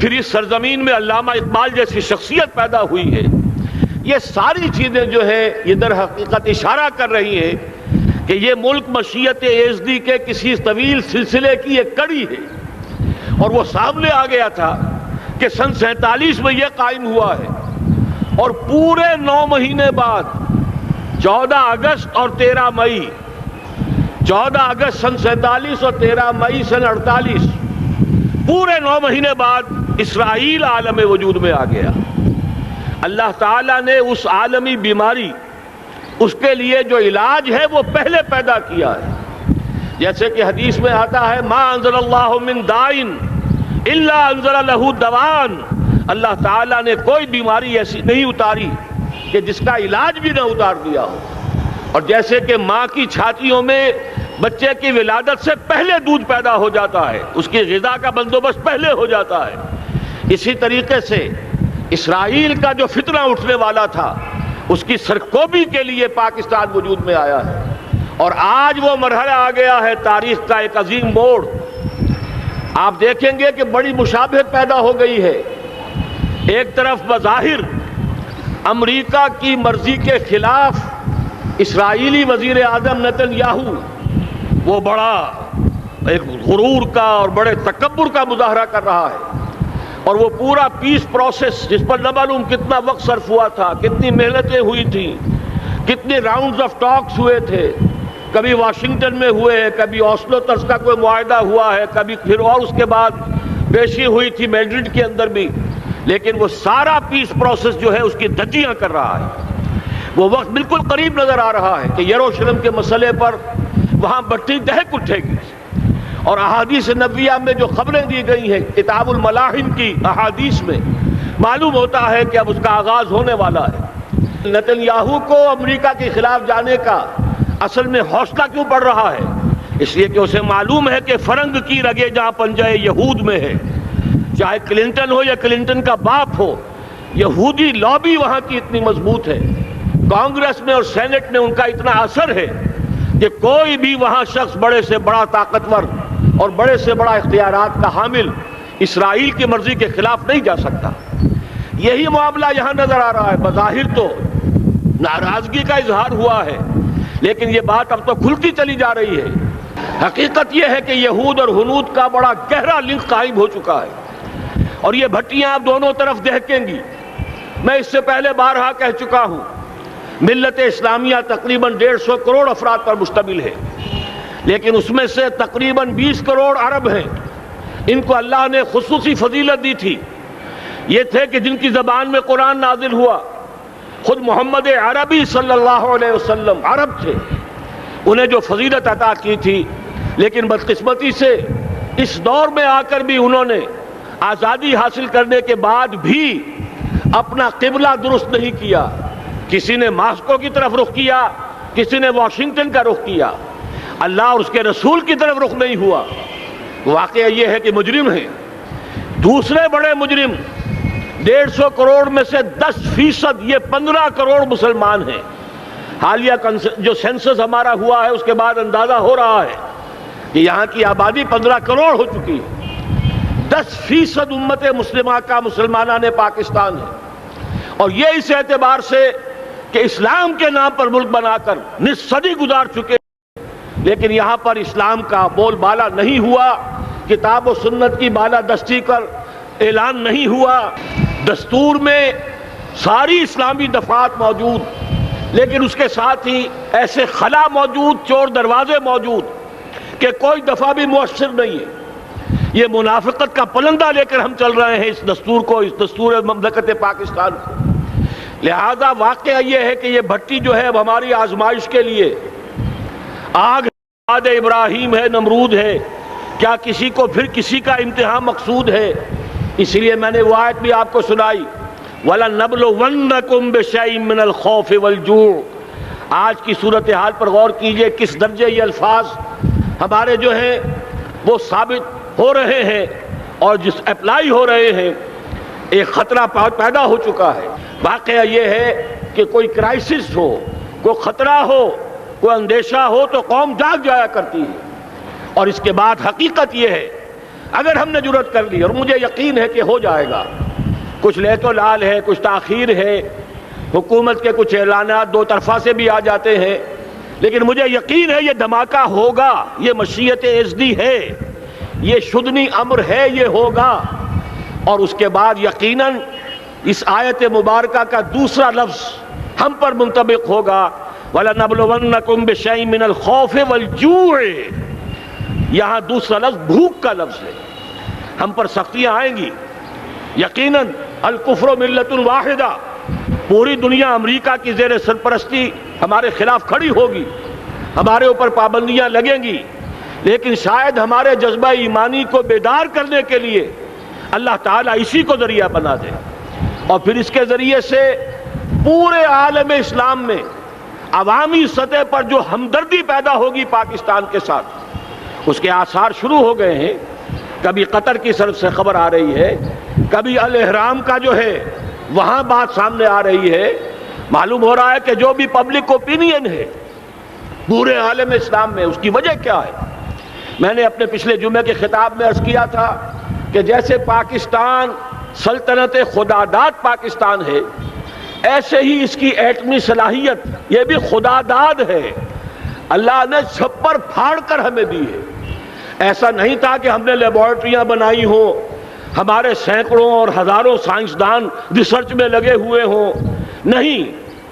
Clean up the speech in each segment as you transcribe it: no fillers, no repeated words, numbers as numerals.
پھر اس سرزمین میں علامہ اقبال جیسی شخصیت پیدا ہوئی ہے. یہ ساری چیزیں جو ہے یہ در حقیقت اشارہ کر رہی ہیں کہ یہ ملک مشیت ایزدی کے کسی طویل سلسلے کی ایک کڑی ہے. اور وہ سامنے آ گیا تھا کہ سن 47 میں یہ قائم ہوا ہے، اور پورے 9 مہینے بعد 14 اگست اور 13 مئی، 14 اگست سن 47 اور 13 مئی سن 48، پورے 9 مہینے بعد اسرائیل عالم وجود میں آ گیا. اللہ تعالیٰ نے اس عالمی بیماری، اس کے لیے جو علاج ہے وہ پہلے پیدا کیا ہے. جیسے کہ حدیث میں آتا ہے ما انزل اللہ من دائن الا انزل لہ دوان، اللہ تعالیٰ نے کوئی بیماری ایسی نہیں اتاری کہ جس کا علاج بھی نہ اتار دیا ہو. اور جیسے کہ ماں کی چھاتیوں میں بچے کی ولادت سے پہلے دودھ پیدا ہو جاتا ہے، اس کی غذا کا بندوبست پہلے ہو جاتا ہے، اسی طریقے سے اسرائیل کا جو فتنہ اٹھنے والا تھا اس کی سرکوبی کے لیے پاکستان وجود میں آیا ہے. اور آج وہ مرحلہ آ گیا ہے، تاریخ کا ایک عظیم موڑ. آپ دیکھیں گے کہ بڑی مشابہت پیدا ہو گئی ہے. ایک طرف بظاہر امریکہ کی مرضی کے خلاف اسرائیلی وزیر اعظم نتن یاہو وہ بڑا ایک غرور کا اور بڑے تکبر کا مظاہرہ کر رہا ہے، اور وہ پورا پیس پروسیس جس پر نہ معلوم کتنا وقت صرف ہوا تھا، کتنی محنتیں ہوئی تھیں، کتنے راؤنڈز آف ٹاکس ہوئے تھے، کبھی واشنگٹن میں ہوئے ہیں، کبھی اوسلو طرز کا کوئی معاہدہ ہوا ہے، کبھی پھر اور اس کے بعد پیشی ہوئی تھی میڈرڈ کے اندر بھی، لیکن وہ سارا پیس پروسیس جو ہے اس کی دھجیاں کر رہا ہے. وہ وقت بالکل قریب نظر آ رہا ہے کہ یروشلم کے مسئلے پر وہاں بٹی دہک اٹھے گی. اور احادیث نبویہ میں جو خبریں دی گئی ہیں کتاب الملاحم کی احادیث میں معلوم ہوتا ہے کہ اب اس کا آغاز ہونے والا ہے. نتن یاہو کو امریکہ کے خلاف جانے کا اصل میں حوصلہ کیوں پڑ رہا ہے؟ اس لیے کہ اسے معلوم ہے کہ فرنگ کی رگیں جہاں پنجہ یہود میں ہے، چاہے کلنٹن ہو یا کلنٹن کا باپ ہو، یہودی لابی وہاں کی اتنی مضبوط ہے، کانگریس میں اور سینٹ میں ان کا اتنا اثر ہے کہ کوئی بھی وہاں شخص بڑے سے بڑا طاقتور اور بڑے سے بڑا اختیارات کا حامل اسرائیل کی مرضی کے خلاف نہیں جا سکتا. یہی معاملہ یہاں نظر آ رہا ہے. بظاہر تو ناراضگی کا اظہار ہوا ہے، لیکن یہ بات اب تو کھلتی چلی جا رہی ہے. حقیقت یہ ہے کہ یہود اور ہنود کا بڑا گہرا لنک قائم ہو چکا ہے، اور یہ بھٹیاں اب دونوں طرف دہکیں گی. میں اس سے پہلے بارہا کہہ چکا ہوں، ملت اسلامیہ تقریباً 150 کروڑ افراد پر مشتمل ہے، لیکن اس میں سے تقریباً 20 کروڑ عرب ہیں. ان کو اللہ نے خصوصی فضیلت دی تھی. یہ تھے کہ جن کی زبان میں قرآن نازل ہوا، خود محمد عربی صلی اللہ علیہ وسلم عرب تھے، انہیں جو فضیلت عطا کی تھی. لیکن بدقسمتی سے اس دور میں آ کر بھی انہوں نے آزادی حاصل کرنے کے بعد بھی اپنا قبلہ درست نہیں کیا. کسی نے ماسکو کی طرف رخ کیا، کسی نے واشنگٹن کا رخ کیا، اللہ اور اس کے رسول کی طرف رخ نہیں ہوا. واقعہ یہ ہے کہ مجرم ہیں. دوسرے بڑے مجرم 150 کروڑ میں سے 10% یہ 15 کروڑ مسلمان ہیں. حالیہ جو سینسس ہمارا ہوا ہے اس کے بعد اندازہ ہو رہا ہے کہ یہاں کی آبادی 15 کروڑ ہو چکی ہے. 10% امت مسلمہ کا مسلمانان پاکستان ہے، اور یہ اس اعتبار سے کہ اسلام کے نام پر ملک بنا کر نصف صدی گزار چکے، لیکن یہاں پر اسلام کا بول بالا نہیں ہوا، کتاب و سنت کی بالا دستی کر اعلان نہیں ہوا. دستور میں ساری اسلامی دفعات موجود، لیکن اس کے ساتھ ہی ایسے خلا موجود، چور دروازے موجود کہ کوئی دفعہ بھی مؤثر نہیں ہے. یہ منافقت کا پلندہ لے کر ہم چل رہے ہیں اس دستور کو، اس دستور مملکت پاکستان کو. لہذا واقعہ یہ ہے کہ یہ بھٹی جو ہے اب ہماری آزمائش کے لیے آگ آد ابراہیم ہے، نمرود ہے. کیا کسی کو پھر کسی کا امتحان مقصود ہے؟ اس لیے میں نے وہ آیت بھی آپ کو سنائی، وَلَنَّبْلُوَنَّكُمْ بِشَيْءٍ مِّنَ الْخَوْفِ وَالْجُوعِ. آج کی صورتحال پر غور کیجئے، کس درجے یہ الفاظ ہمارے جو ہیں وہ ثابت ہو رہے ہیں اور جس اپلائی ہو رہے ہیں. ایک خطرہ پیدا ہو چکا ہے. واقعہ یہ ہے کہ کوئی کرائسس ہو، کوئی خطرہ ہو، کوئی اندیشہ ہو تو قوم جاگ جایا کرتی ہے. اور اس کے بعد حقیقت یہ ہے اگر ہم نے جرأت کر لی، اور مجھے یقین ہے کہ ہو جائے گا، کچھ لیت و لال ہے، کچھ تاخیر ہے، حکومت کے کچھ اعلانات دو طرفہ سے بھی آ جاتے ہیں، لیکن مجھے یقین ہے یہ دھماکہ ہوگا، یہ مشیت اعزدی ہے، یہ شدنی امر ہے، یہ ہوگا۔ اور اس کے بعد یقیناً اس آیت مبارکہ کا دوسرا لفظ ہم پر منطبق ہوگا، وَلَنَبْلُوَنَّكُمْ بِشَيْءٍ مِّنَ الْخَوْفِ وَالْجُوعِ۔ یہاں دوسرا لفظ بھوک کا لفظ ہے، ہم پر سختیاں آئیں گی یقیناً۔ الکفر ملت واحدہ، پوری دنیا امریکہ کی زیر سرپرستی ہمارے خلاف کھڑی ہوگی، ہمارے اوپر پابندیاں لگیں گی، لیکن شاید ہمارے جذبہ ایمانی کو بیدار کرنے کے لیے اللہ تعالیٰ اسی کو ذریعہ بنا دے، اور پھر اس کے ذریعے سے پورے عالم اسلام میں عوامی سطح پر جو ہمدردی پیدا ہوگی پاکستان کے ساتھ، اس کے آثار شروع ہو گئے ہیں۔ کبھی قطر کی طرف سے خبر آ رہی ہے، کبھی الاحرام کا جو ہے وہاں بات سامنے آ رہی ہے۔ معلوم ہو رہا ہے کہ جو بھی پبلک اوپینین ہے پورے عالم اسلام میں، اس کی وجہ کیا ہے؟ میں نے اپنے پچھلے جمعے کے خطاب میں عرض کیا تھا کہ جیسے پاکستان سلطنت خداداد پاکستان ہے، ایسے ہی اس کی ایٹمی صلاحیت یہ بھی خداداد ہے، اللہ نے چھپر پھاڑ کر ہمیں دی ہے۔ ایسا نہیں تھا کہ ہم نے لیبارٹریاں بنائی ہوں، ہمارے سینکڑوں اور ہزاروں سائنسدان ریسرچ میں لگے ہوئے ہوں، نہیں،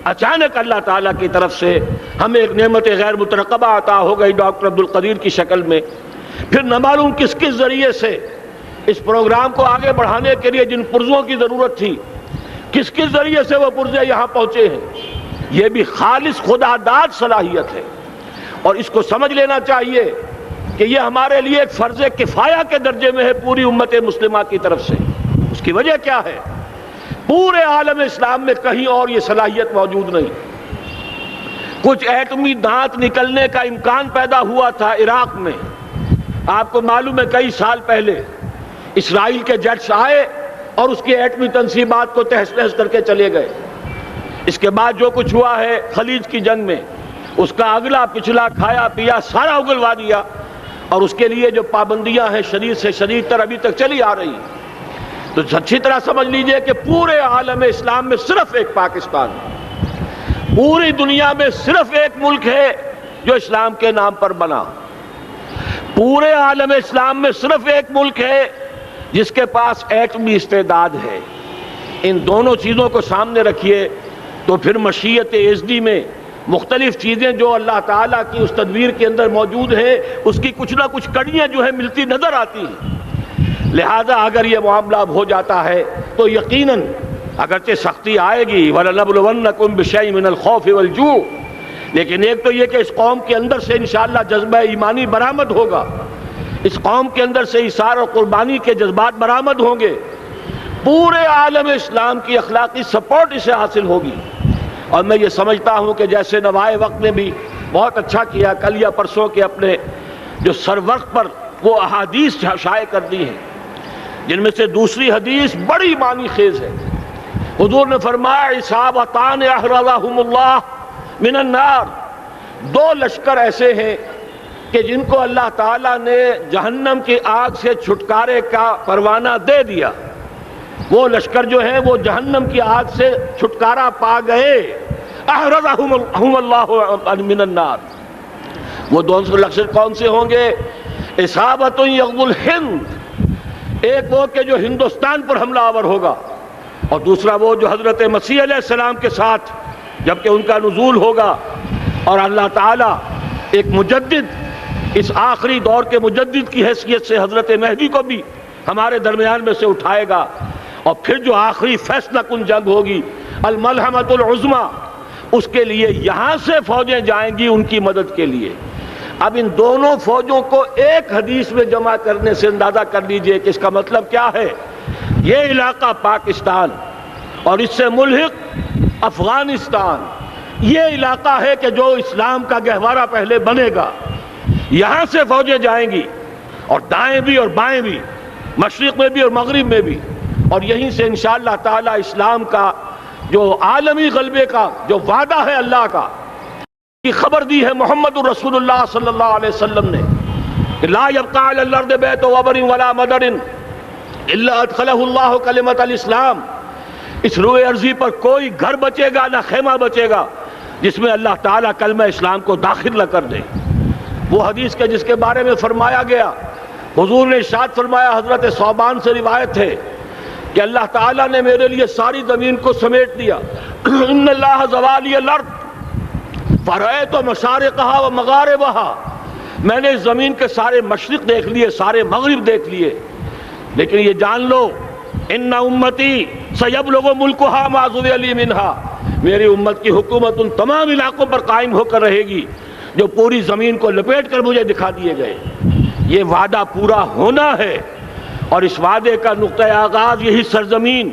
اچانک اللہ تعالیٰ کی طرف سے ہمیں ایک نعمت غیر مترقبہ عطا ہو گئی ڈاکٹر عبدالقدیر کی شکل میں۔ پھر نہ معلوم کس کس ذریعے سے اس پروگرام کو آگے بڑھانے کے لیے جن پرزوں کی ضرورت تھی، کس کس ذریعے سے وہ پرزے یہاں پہنچے ہیں۔ یہ بھی خالص خداداد صلاحیت ہے، اور اس کو سمجھ لینا چاہیے کہ یہ ہمارے لیے ایک فرض کفایہ کے درجے میں ہے پوری امت مسلمہ کی طرف سے۔ اس کی وجہ کیا ہے؟ پورے عالم اسلام میں کہیں اور یہ صلاحیت موجود نہیں۔ کچھ ایٹمی دانت نکلنے کا امکان پیدا ہوا تھا عراق میں، آپ کو معلوم ہے کئی سال پہلے اسرائیل کے جیٹس آئے اور اس کی ایٹمی تنصیبات کو تہس نہس کر کے چلے گئے۔ اس کے بعد جو کچھ ہوا ہے خلیج کی جنگ میں، اس کا اگلا پچھلا کھایا پیا سارا اگلوا دیا، اور اس کے لیے جو پابندیاں ہیں شدید سے شدید تر ابھی تک چلی آ رہی ہیں۔ تو اچھی طرح سمجھ لیجئے کہ پورے عالم اسلام میں صرف ایک پاکستان ہے، پوری دنیا میں صرف ایک ملک ہے جو اسلام کے نام پر بنا، پورے عالم اسلام میں صرف ایک ملک ہے جس کے پاس ایٹمی استعداد ہے۔ ان دونوں چیزوں کو سامنے رکھیے تو پھر مشیت اعزدی میں مختلف چیزیں جو اللہ تعالیٰ کی اس تدبیر کے اندر موجود ہے، اس کی کچھ نہ کچھ کڑیاں جو ہے ملتی نظر آتی ہیں۔ لہذا اگر یہ معاملہ اب ہو جاتا ہے تو یقیناً اگرچہ سختی آئے گی، وَلَنَبْلُوَنَّكُمْ بِشَيْءٍ مِّنَ الْخَوْفِ وَالْجُوعِ، لیکن ایک تو یہ کہ اس قوم کے اندر سے انشاءاللہ جذبہ ایمانی برآمد ہوگا، اس قوم کے اندر سے ایثار اور قربانی کے جذبات برآمد ہوں گے، پورے عالم اسلام کی اخلاقی سپورٹ اسے حاصل ہوگی۔ اور میں یہ سمجھتا ہوں کہ جیسے نوائے وقت نے بھی بہت اچھا کیا، کل یا پرسوں کے اپنے جو سر وقت پر وہ احادیث شائع کر دی ہیں، جن میں سے دوسری حدیث بڑی معنی خیز ہے۔ حضور نے فرمایا اصابتان احرزہم اللہ من النار، دو لشکر ایسے ہیں کہ جن کو اللہ تعالیٰ نے جہنم کی آگ سے چھٹکارے کا پروانہ دے دیا، وہ لشکر جو ہیں وہ جہنم کی آگ سے چھٹکارا پا گئے، احرزہم اللہ من النار۔ وہ دونوں لشکر کون سے ہوں گے؟ اصابت یغزو الہند، ایک وہ کہ جو ہندوستان پر حملہ آور ہوگا، اور دوسرا وہ جو حضرت مسیح علیہ السلام کے ساتھ جبکہ ان کا نزول ہوگا، اور اللہ تعالیٰ ایک مجدد، اس آخری دور کے مجدد کی حیثیت سے حضرت مہدی کو بھی ہمارے درمیان میں سے اٹھائے گا، اور پھر جو آخری فیصلہ کن جنگ ہوگی الملحمۃ العظمیٰ، اس کے لیے یہاں سے فوجیں جائیں گی ان کی مدد کے لیے۔ اب ان دونوں فوجوں کو ایک حدیث میں جمع کرنے سے اندازہ کر لیجئے کہ اس کا مطلب کیا ہے۔ یہ علاقہ پاکستان اور اس سے ملحق افغانستان، یہ علاقہ ہے کہ جو اسلام کا گہوارہ پہلے بنے گا، یہاں سے فوجیں جائیں گی، اور دائیں بھی اور بائیں بھی، مشرق میں بھی اور مغرب میں بھی، اور یہیں سے انشاءاللہ تعالی اسلام کا جو عالمی غلبے کا جو وعدہ ہے اللہ کا، کی خبر دی ہے محمد الرسول اللہ صلی اللہ علیہ وسلم نے۔ لا يبقى على الارض بیت وبر ولا مدر الا ادخلہ اللہ کلمۃ الاسلام، اس روئے ارضی پر کوئی گھر بچے گا نہ خیمہ بچے گا جس میں اللہ تعالیٰ کلمہ اسلام کو داخل نہ کر دے۔ وہ حدیث کے جس کے بارے میں فرمایا گیا، حضور نے ارشاد فرمایا، حضرت ثوبان سے روایت ہے کہ اللہ تعالیٰ نے میرے لیے ساری زمین کو سمیٹ دیا۔ ان اللہ زوالی الارض فرأیت مشارقہا و مغاربہا، میں نے اس زمین کے سارے مشرق دیکھ لیے، سارے مغرب دیکھ لیے، لیکن یہ جان لو ان امتی سیبلغ ملکہا ما ذوی لی منہا، میری امت کی حکومت ان تمام علاقوں پر قائم ہو کر رہے گی جو پوری زمین کو لپیٹ کر مجھے دکھا دیے گئے۔ یہ وعدہ پورا ہونا ہے، اور اس وعدے کا نقطہ آغاز یہی سرزمین،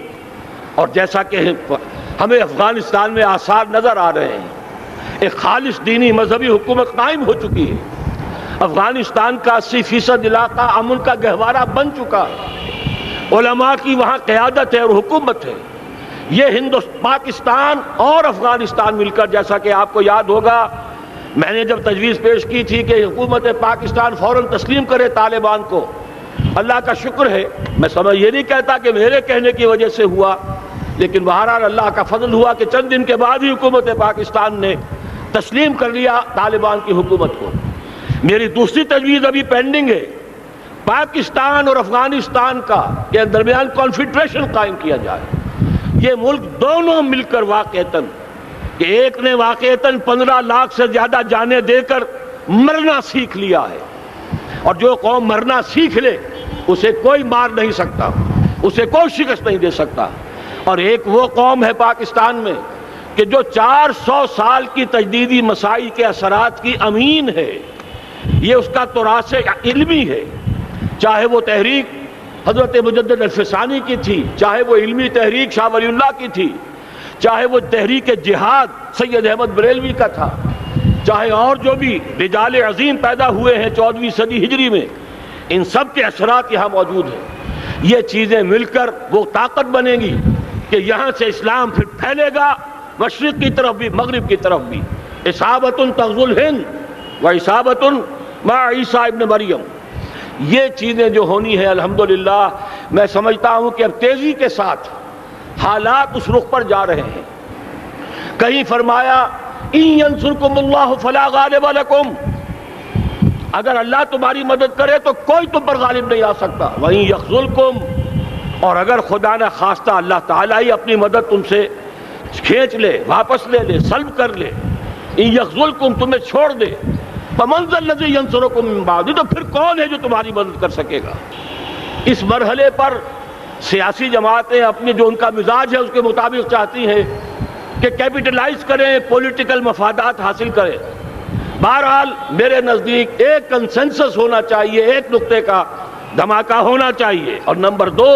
اور جیسا کہ ہمیں افغانستان میں آثار نظر آ رہے ہیں، ایک خالص دینی مذہبی حکومت قائم ہو چکی ہے۔ افغانستان کا 80% علاقہ امن کا گہوارہ بن چکا ہے، علماء کی وہاں قیادت ہے اور حکومت ہے۔ یہ پاکستان اور افغانستان مل کر، جیسا کہ آپ کو یاد ہوگا میں نے جب تجویز پیش کی تھی کہ حکومت پاکستان فوراً تسلیم کرے طالبان کو، اللہ کا شکر ہے، میں یہ نہیں کہتا کہ میرے کہنے کی وجہ سے ہوا، لیکن بہرحال اللہ کا فضل ہوا کہ چند دن کے بعد ہی حکومت پاکستان نے تسلیم کر لیا طالبان کی حکومت کو۔ میری دوسری تجویز ابھی پینڈنگ ہے، پاکستان اور افغانستان کا کے درمیان کانفیڈریشن قائم کیا جائے۔ یہ ملک دونوں مل کر واقعتاً، کہ ایک نے واقعتاً 15 لاکھ سے زیادہ جانیں دے کر مرنا سیکھ لیا ہے، اور جو قوم مرنا سیکھ لے اسے کوئی مار نہیں سکتا، اسے کوئی شکست نہیں دے سکتا، اور ایک وہ قوم ہے پاکستان میں کہ جو 400 سال کی تجدیدی مسائی کے اثرات کی امین ہے، یہ اس کا تراث علمی ہے، چاہے وہ تحریک حضرت مجدد الفسانی کی تھی، چاہے وہ علمی تحریک شاہ ولی اللہ کی تھی، چاہے وہ تحریک جہاد سید احمد بریلوی کا تھا، چاہے اور جو بھی رجال عظیم پیدا ہوئے ہیں 14ویں صدی ہجری میں، ان سب کے اثرات یہاں موجود ہیں۔ یہ چیزیں مل کر وہ طاقت بنے گی کہ یہاں سے اسلام پھر پھیلے گا، مشرق کی طرف بھی مغرب کی طرف بھی۔ اصابۃ تغزو الہند و اصابۃ مع عیسیٰ ابن مریم، یہ چیزیں جو ہونی ہیں الحمدللہ میں سمجھتا ہوں کہ اب تیزی کے ساتھ حالات اس رخ پر جا رہے ہیں۔ کہیں فرمایا ان ینصرکم اللہ فلا غالب لکم، اگر اللہ تمہاری مدد کرے تو کوئی تم پر غالب نہیں آ سکتا، وَإِن یخذلکم، اور اگر خدا نہ خواستہ اللہ تعالیٰ ہی اپنی مدد تم سے کھینچ لے، واپس لے لے، سلب کر لے، ان یخذلکم، تمہیں چھوڑ دے، فمن ذا الذی ینصرکم من بعد، تو پھر کون ہے جو تمہاری مدد کر سکے گا۔ اس مرحلے پر سیاسی جماعتیں اپنے جو ان کا مزاج ہے اس کے مطابق چاہتی ہیں کہ کیپٹلائز کریں، پولیٹیکل مفادات حاصل کریں۔ بہرحال میرے نزدیک ایک کنسنسس ہونا چاہیے، ایک نقطے کا دھماکہ ہونا چاہیے، اور نمبر 2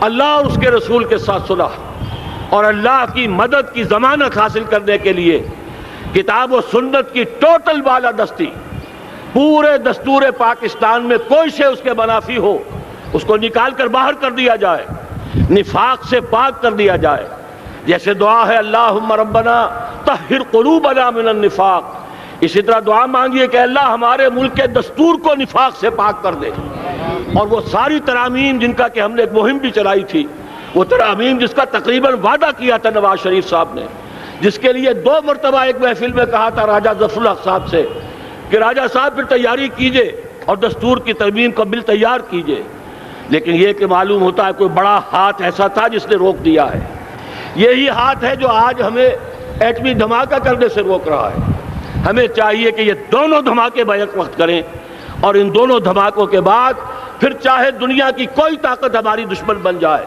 اللہ اور اس کے رسول کے ساتھ صلح اور اللہ کی مدد کی ضمانت حاصل کرنے کے لیے کتاب و سنت کی ٹوٹل بالادستی، پورے دستور پاکستان میں کوئی شے اس کے منافی ہو اس کو نکال کر باہر کر دیا جائے، نفاق سے پاک کر دیا جائے۔ جیسے دعا ہے اللہم ربنا طہر قلوبنا من النفاق، اسی طرح دعا مانگیے کہ اللہ ہمارے ملک کے دستور کو نفاق سے پاک کر دے، اور وہ ساری ترامیم جن کا کہ ہم نے ایک مہم بھی چلائی تھی، وہ ترامیم جس کا تقریباً وعدہ کیا تھا نواز شریف صاحب نے، جس کے لیے 2 مرتبہ ایک محفل میں کہا تھا راجہ ظفر الحق صاحب سے کہ راجہ صاحب پھر تیاری کیجئے اور دستور کی ترمیم کا بل تیار کیجئے، لیکن یہ کہ معلوم ہوتا ہے کوئی بڑا ہاتھ ایسا تھا جس نے روک دیا ہے۔ یہی ہاتھ ہے جو آج ہمیں ایٹمی دھماکہ کرنے سے روک رہا ہے۔ ہمیں چاہیے کہ یہ دونوں دھماکے بیک وقت کریں، اور ان دونوں دھماکوں کے بعد پھر چاہے دنیا کی کوئی طاقت ہماری دشمن بن جائے،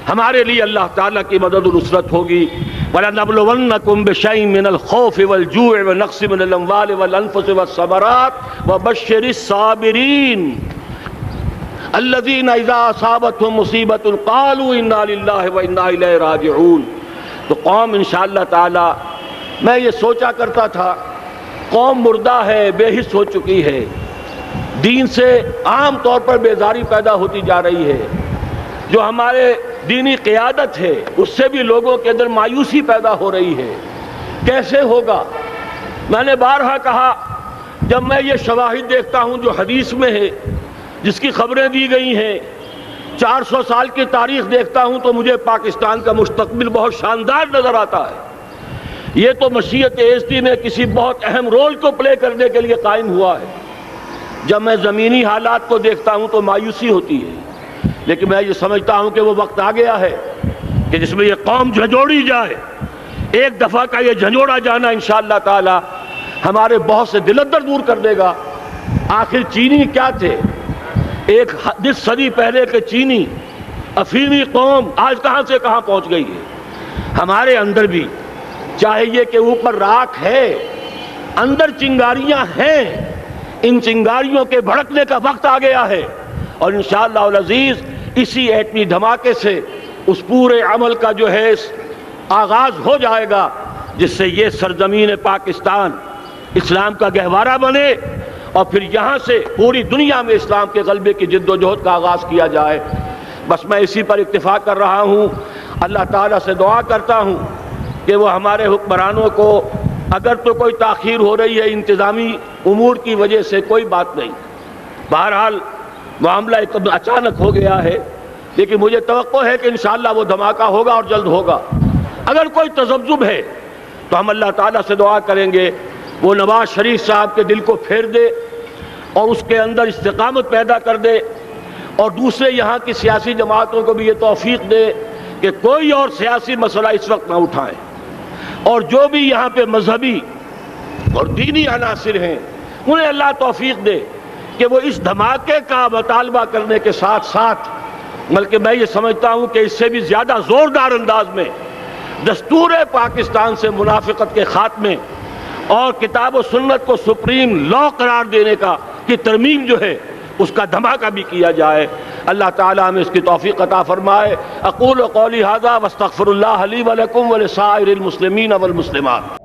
ہمارے لیے اللہ تعالیٰ کی مدد و نصرت ہوگی۔ وَلَنَبْلُوَنَّكُمْ بِشَيْءٍ مِّنَ الْخَوْفِ وَالْجُوعِ وَنَقْصٍ مِّنَ الْأَمْوَالِ وَالْأَنفُسِ وَالثَّمَرَاتِ وَبَشِّرِ الصَّابِرِينَ الَّذِينَ إِذَا أَصَابَتْهُم مُّصِيبَةٌ قَالُوا إِنَّا لِلَّهِ وَإِنَّا إِلَيْهِ رَاجِعُونَ۔ تو قوم انشاءاللہ تعالی، میں یہ سوچا کرتا تھا قوم مردہ ہے، بے حس ہو چکی ہے، دین سے عام طور پر بیزاری پیدا ہوتی جا رہی ہے، جو ہمارے دینی قیادت ہے اس سے بھی لوگوں کے اندر مایوسی پیدا ہو رہی ہے۔ کیسے ہوگا؟ میں نے بارہا کہا جب میں یہ شواہد دیکھتا ہوں جو حدیث میں ہے، جس کی خبریں دی گئی ہیں، 400 سال کی تاریخ دیکھتا ہوں، تو مجھے پاکستان کا مستقبل بہت شاندار نظر آتا ہے۔ یہ تو مشیت ایزدی میں کسی بہت اہم رول کو پلے کرنے کے لیے قائم ہوا ہے۔ جب میں زمینی حالات کو دیکھتا ہوں تو مایوسی ہوتی ہے، لیکن میں یہ سمجھتا ہوں کہ وہ وقت آ گیا ہے کہ جس میں یہ قوم جھنجھوڑی جائے۔ ایک دفعہ کا یہ جھنجھوڑا جانا انشاءاللہ تعالی ہمارے بہت سے دل اندر دور کر دے گا۔ آخر چینی کیا تھے؟ ایک 10 صدی پہلے کے چینی افریقی قوم آج کہاں سے کہاں پہنچ گئی ہے۔ ہمارے اندر بھی چاہے یہ کہ اوپر راکھ ہے، اندر چنگاریاں ہیں، ان چنگاریوں کے بھڑکنے کا وقت آ گیا ہے، اور انشاءاللہ العزیز اسی ایٹمی دھماکے سے اس پورے عمل کا جو ہے آغاز ہو جائے گا، جس سے یہ سرزمین پاکستان اسلام کا گہوارہ بنے، اور پھر یہاں سے پوری دنیا میں اسلام کے غلبے کی جد و جہد کا آغاز کیا جائے۔ بس میں اسی پر اکتفا کر رہا ہوں۔ اللہ تعالیٰ سے دعا کرتا ہوں کہ وہ ہمارے حکمرانوں کو، اگر تو کوئی تاخیر ہو رہی ہے انتظامی امور کی وجہ سے، کوئی بات نہیں، بہرحال معاملہ ایک اچانک ہو گیا ہے، لیکن مجھے توقع ہے کہ انشاءاللہ وہ دھماکہ ہوگا اور جلد ہوگا۔ اگر کوئی تذبذب ہے تو ہم اللہ تعالیٰ سے دعا کریں گے وہ نواز شریف صاحب کے دل کو پھیر دے اور اس کے اندر استقامت پیدا کر دے، اور دوسرے یہاں کی سیاسی جماعتوں کو بھی یہ توفیق دے کہ کوئی اور سیاسی مسئلہ اس وقت نہ اٹھائیں، اور جو بھی یہاں پہ مذہبی اور دینی عناصر ہیں انہیں اللہ توفیق دے کہ وہ اس دھماکے کا مطالبہ کرنے کے ساتھ ساتھ، بلکہ میں یہ سمجھتا ہوں کہ اس سے بھی زیادہ زوردار انداز میں دستور پاکستان سے منافقت کے خاتمے اور کتاب و سنت کو سپریم لا قرار دینے کی ترمیم جو ہے اس کا دھماکہ بھی کیا جائے۔ اللہ تعالیٰ ہمیں اس کی توفیق عطا فرمائے۔ اقول قولی ھذا واستغفر اللہ لی ولکم ولسائر المسلمین والمسلمات۔